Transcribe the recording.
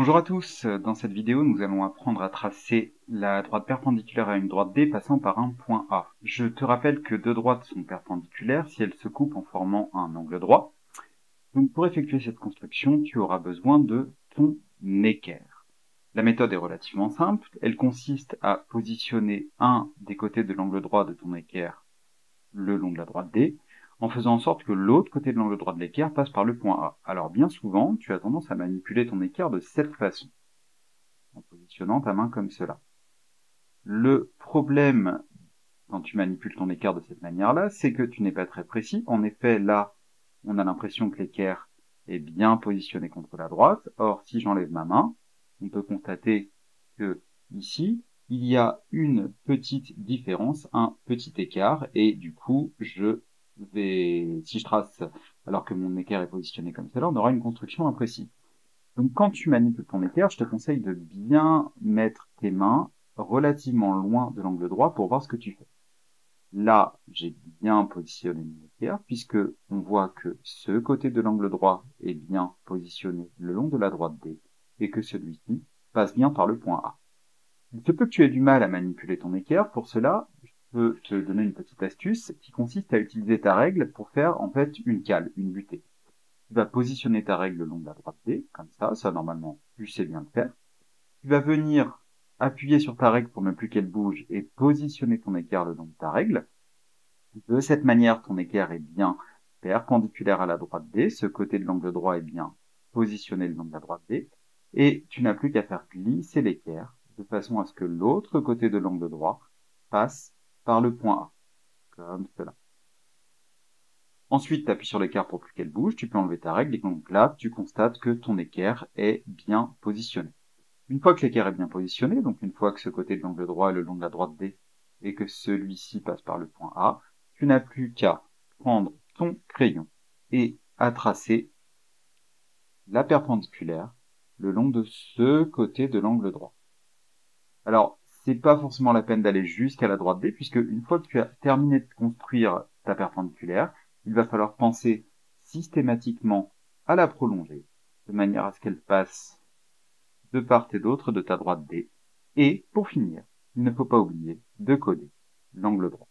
Bonjour à tous, dans cette vidéo nous allons apprendre à tracer la droite perpendiculaire à une droite D passant par un point A. Je te rappelle que deux droites sont perpendiculaires si elles se coupent en formant un angle droit. Donc pour effectuer cette construction, tu auras besoin de ton équerre. La méthode est relativement simple, elle consiste à positionner un des côtés de l'angle droit de ton équerre le long de la droite D, en faisant en sorte que l'autre côté de l'angle droit de l'équerre passe par le point A. Alors bien souvent, tu as tendance à manipuler ton équerre de cette façon, en positionnant ta main comme cela. Le problème quand tu manipules ton équerre de cette manière-là, c'est que tu n'es pas très précis. En effet, là, on a l'impression que l'équerre est bien positionné contre la droite. Or, si j'enlève ma main, on peut constater que ici, il y a une petite différence, un petit écart, et du coup, si je trace alors que mon équerre est positionné comme cela, on aura une construction imprécise. Donc quand tu manipules ton équerre, je te conseille de bien mettre tes mains relativement loin de l'angle droit pour voir ce que tu fais. Là, j'ai bien positionné mon équerre puisque on voit que ce côté de l'angle droit est bien positionné le long de la droite D et que celui-ci passe bien par le point A. Il se peut que tu aies du mal à manipuler ton équerre. Pour cela, je peux te donner une petite astuce qui consiste à utiliser ta règle pour faire en fait une cale, une butée. Tu vas positionner ta règle le long de la droite D, comme ça normalement tu sais bien le faire. Tu vas venir appuyer sur ta règle pour ne plus qu'elle bouge et positionner ton équerre le long de ta règle. De cette manière, ton équerre est bien perpendiculaire à la droite D, ce côté de l'angle droit est bien positionné le long de la droite D, et tu n'as plus qu'à faire glisser l'équerre de façon à ce que l'autre côté de l'angle droit passe par le point A, comme cela. Ensuite, tu appuies sur l'équerre pour plus qu'elle bouge, tu peux enlever ta règle, et donc là, tu constates que ton équerre est bien positionné. Une fois que l'équerre est bien positionné, donc une fois que ce côté de l'angle droit est le long de la droite D, et que celui-ci passe par le point A, tu n'as plus qu'à prendre ton crayon et à tracer la perpendiculaire le long de ce côté de l'angle droit. Alors, c'est pas forcément la peine d'aller jusqu'à la droite D, puisque une fois que tu as terminé de construire ta perpendiculaire, il va falloir penser systématiquement à la prolonger, de manière à ce qu'elle passe de part et d'autre de ta droite D. Et, pour finir, il ne faut pas oublier de coller l'angle droit.